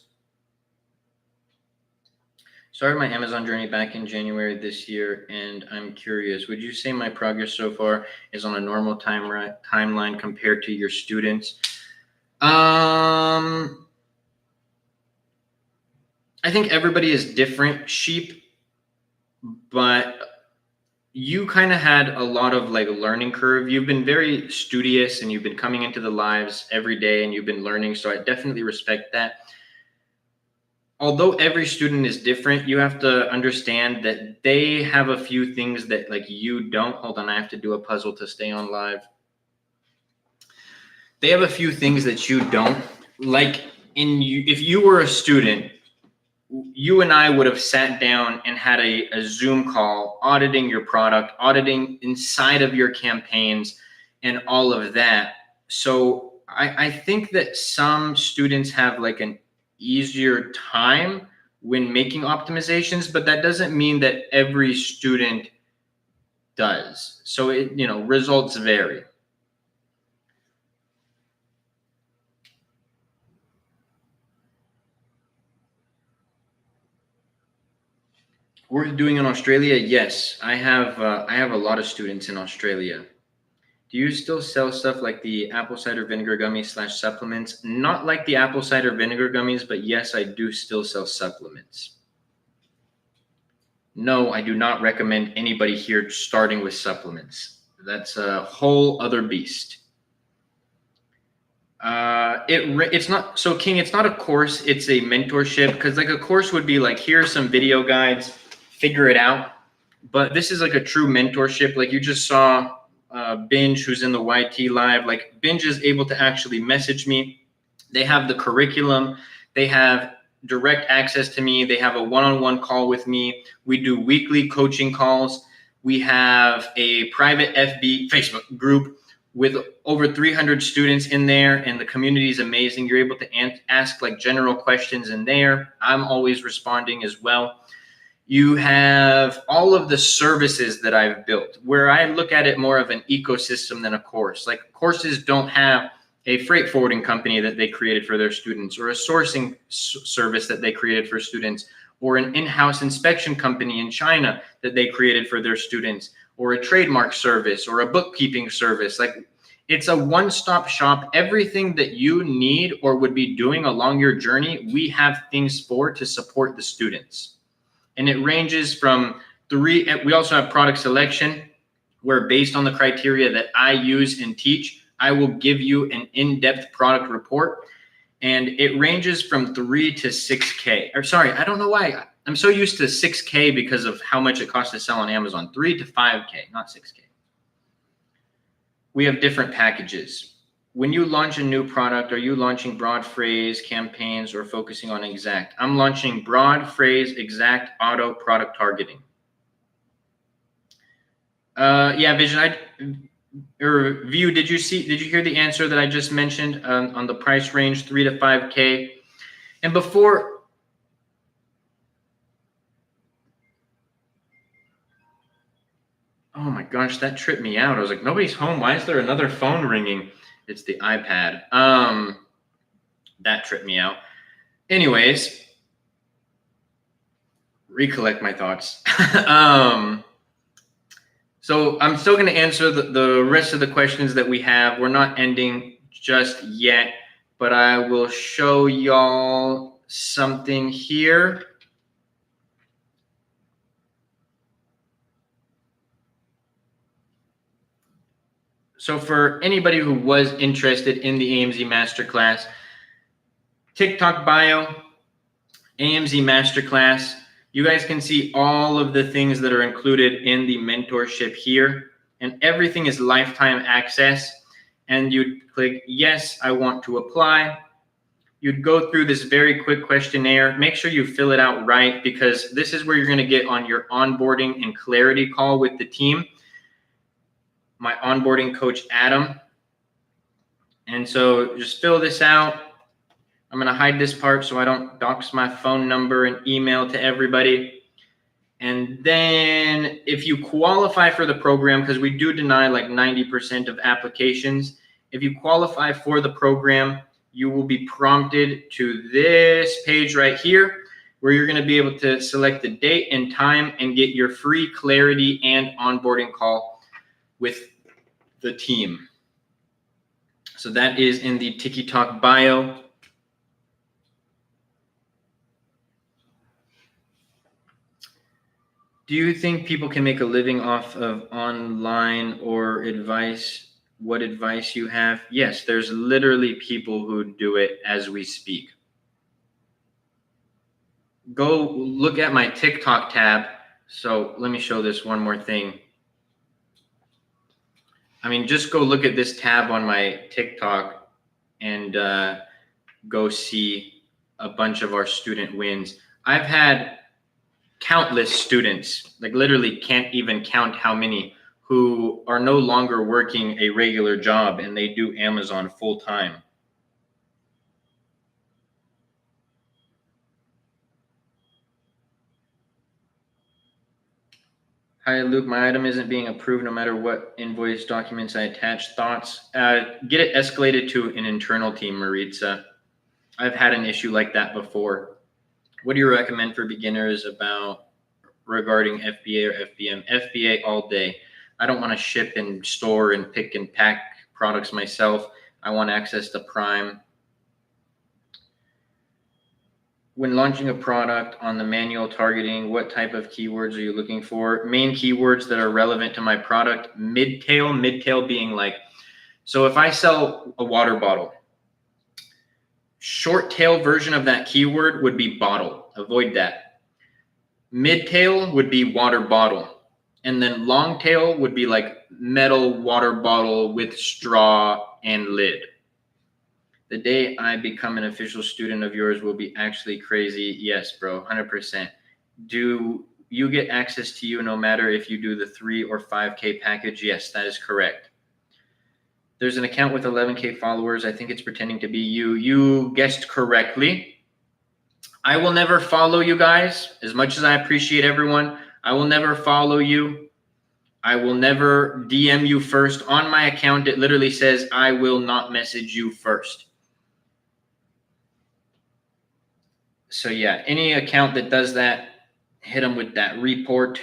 Speaker 1: Started my Amazon journey back in January this year, and I'm curious, would you say my progress so far is on a normal timeline compared to your students? I think everybody is different, Sheep, but you kind of had a lot of learning curve. You've been very studious and you've been coming into the lives every day and you've been learning. So I definitely respect that. Although every student is different, you have to understand that they have a few things that you don't. Hold on, I have to do a puzzle to stay on live. They have a few things that you don't. If you were a student, you and I would have sat down and had a Zoom call auditing your product, auditing inside of your campaigns and all of that. So I think that some students have like an easier time when making optimizations, but that doesn't mean that every student does. So results vary. We're doing in Australia. Yes, I have a lot of students in Australia. Do you still sell stuff like the apple cider vinegar gummies / supplements? Not like the apple cider vinegar gummies, but yes, I do still sell supplements. No, I do not recommend anybody here starting with supplements. That's a whole other beast. It's not so, King. It's not a course. It's a mentorship, because like a course would be like, here are some video guides, figure it out. But this is like a true mentorship. Like you just saw Binge, who's in the YT live. Like Binge is able to actually message me. They have the curriculum. They have direct access to me. They have a one-on-one call with me. We do weekly coaching calls. We have a private FB Facebook group with over 300 students in there, and the community is amazing. You're able to ask like general questions in there. I'm always responding as well. You have all of the services that I've built, where I look at it more of an ecosystem than a course. Like courses don't have a freight forwarding company that they created for their students, or a sourcing service that they created for students, or an in-house inspection company in China that they created for their students, or a trademark service, or a bookkeeping service. Like it's a one-stop shop. Everything that you need or would be doing along your journey, we have things for to support the students. And it ranges from we also have product selection, where based on the criteria that I use and teach, I will give you an in-depth product report. And it ranges from 3 to 6K. Or sorry, I don't know why. I'm so used to 6K because of how much it costs to sell on Amazon. 3 to 5K, not 6K. We have different packages. When you launch a new product, are you launching broad phrase campaigns or focusing on exact? I'm launching broad phrase, exact, auto, product targeting. Yeah, Vision. View. Did you hear the answer that I just mentioned on the price range 3 to 5K? And before, oh my gosh, that tripped me out. I was like, nobody's home. Why is there another phone ringing? It's the iPad. That tripped me out. Anyways, recollect my thoughts. So I'm still going to answer the rest of the questions that we have. We're not ending just yet, but I will show y'all something here. So for anybody who was interested in the AMZ Masterclass, TikTok bio, AMZ Masterclass, you guys can see all of the things that are included in the mentorship here, and everything is lifetime access. And you'd click, yes, I want to apply. You'd go through this very quick questionnaire. Make sure you fill it out right, because this is where you're going to get on your onboarding and clarity call with the team. My onboarding coach, Adam. And so just fill this out. I'm going to hide this part so I don't dox my phone number and email to everybody. And then if you qualify for the program, because we do deny like 90% of applications, if you qualify for the program, you will be prompted to this page right here, where you're going to be able to select the date and time and get your free clarity and onboarding call with the team. So that is in the TikTok bio. Do you think people can make a living off of online or advice? What advice you have? Yes, there's literally people who do it as we speak. Go look at my TikTok tab. So let me show this one more thing. I mean, just go look at this tab on my TikTok and go see a bunch of our student wins. I've had countless students, like literally can't even count how many, who are no longer working a regular job and they do Amazon full time. Hi, Luke. My item isn't being approved no matter what invoice documents I attach. Thoughts? Get it escalated to an internal team, Maritza. I've had an issue like that before. What do you recommend for beginners regarding FBA or FBM? FBA all day. I don't want to ship and store and pick and pack products myself. I want access to Prime. When launching a product on the manual targeting, what type of keywords are you looking for? Main keywords that are relevant to my product, mid-tail being like, so if I sell a water bottle, short tail version of that keyword would be bottle. Avoid that. Mid-tail would be water bottle. And then long tail would be like metal water bottle with straw and lid. The day I become an official student of yours will be actually crazy. Yes, bro, 100%. Do you get access to you no matter if you do the 3 or 5K package? Yes, that is correct. There's an account with 11K followers. I think it's pretending to be you. You guessed correctly. I will never follow you guys. As much as I appreciate everyone, I will never follow you. I will never DM you first. On my account, it literally says, I will not message you first. So yeah, any account that does that, hit them with that report,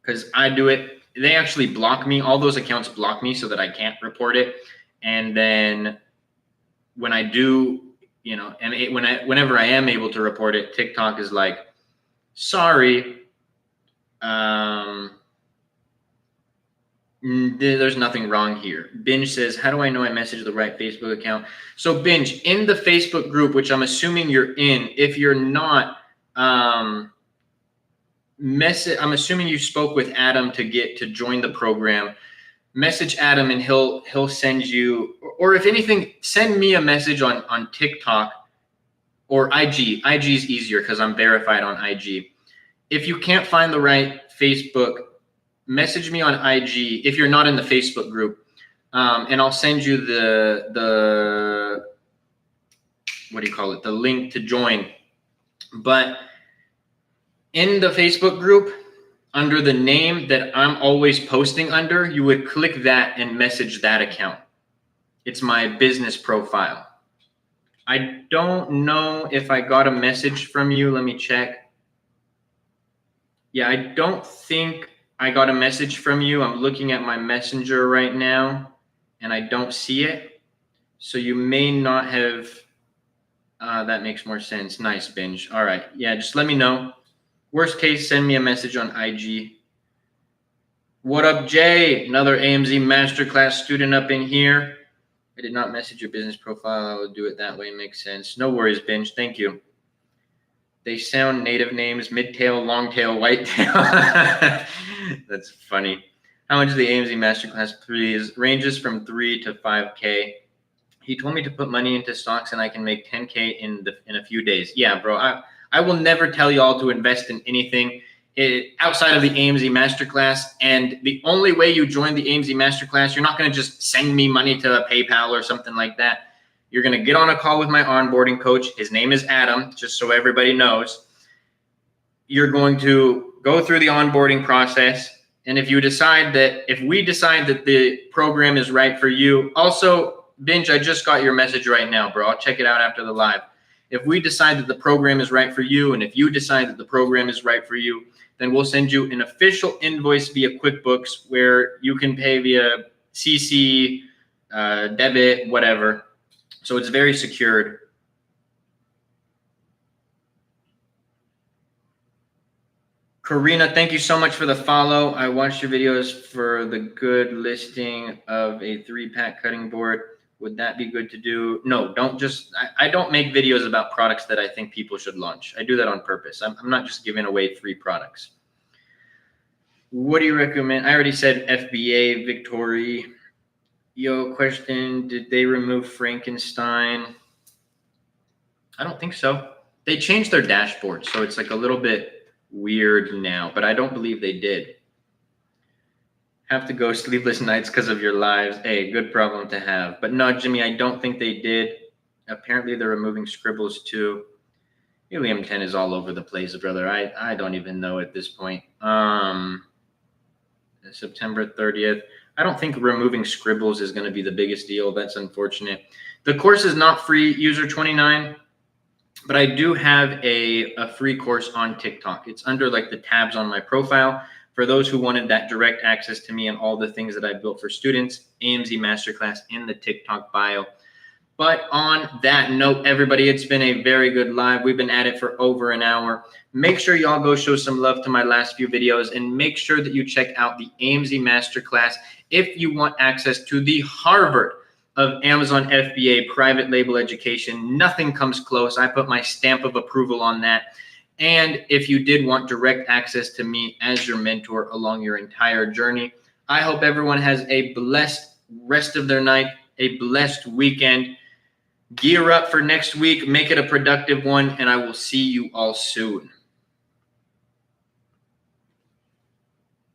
Speaker 1: because I do it. They actually block me. All those accounts block me so that I can't report it. And then when I do, and whenever I am able to report it, TikTok is like, sorry, there's nothing wrong here. Binge says, how do I know I messaged the right Facebook account? So Binge, in the Facebook group, which I'm assuming you're in, if you're not, I'm assuming you spoke with Adam to join the program. Message Adam and he'll send you, or if anything, send me a message on TikTok or IG. IG is easier because I'm verified on IG. If you can't find the right Facebook, message me on IG if you're not in the Facebook group, and I'll send you the what do you call it? The link to join. But in the Facebook group, under the name that I'm always posting under, you would click that and message that account. It's my business profile. I don't know if I got a message from you. Let me check. Yeah, I don't think I got a message from you. I'm looking at my messenger right now and I don't see it. So you may not have, that makes more sense. Nice, Binge. All right. Yeah, just let me know. Worst case, send me a message on IG. What up, Jay? Another AMZ Masterclass student up in here. I did not message your business profile. I will do it that way. Makes sense. No worries, Binge. Thank you. They sound native names, mid-tail, long-tail, white-tail. That's funny. How much is the AMZ Masterclass please? Ranges from 3 to 5K. He told me to put money into stocks and I can make 10K in a few days. Yeah, bro. I will never tell y'all to invest in anything outside of the AMZ Masterclass. And the only way you join the AMZ Masterclass, you're not going to just send me money to a PayPal or something like that. You're going to get on a call with my onboarding coach. His name is Adam, just so everybody knows. You're going to go through the onboarding process. And if we decide that the program is right for you, also, Binge, I just got your message right now, bro. I'll check it out after the live. If we decide that the program is right for you, and if you decide that the program is right for you, then we'll send you an official invoice via QuickBooks where you can pay via CC, debit, whatever. So it's very secured. Karina, thank you so much for the follow. I watched your videos for the good listing of a 3-pack cutting board. Would that be good to do? No, I don't make videos about products that I think people should launch. I do that on purpose. I'm not just giving away free products. What do you recommend? I already said FBA, Victory. Yo, question, did they remove Frankenstein? I don't think so. They changed their dashboard, so it's like a little bit weird now, but I don't believe they did. Have to go sleepless nights because of your lives. Hey, good problem to have. But no, Jimmy, I don't think they did. Apparently they're removing scribbles too. Helium 10 is all over the place, brother. I don't even know at this point. September 30th. I don't think removing scribbles is going to be the biggest deal. That's unfortunate. The course is not free, user 29, but I do have a free course on TikTok. It's under like the tabs on my profile. For those who wanted that direct access to me and all the things that I built for students, AMZ Masterclass in the TikTok bio. But on that note, everybody, it's been a very good live. We've been at it for over an hour. Make sure y'all go show some love to my last few videos, and make sure that you check out the AMZ Masterclass if you want access to the Harvard of Amazon FBA private label education. Nothing comes close. I put my stamp of approval on that. And if you did want direct access to me as your mentor along your entire journey, I hope everyone has a blessed rest of their night, a blessed weekend. Gear up for next week. Make it a productive one, and I will see you all soon.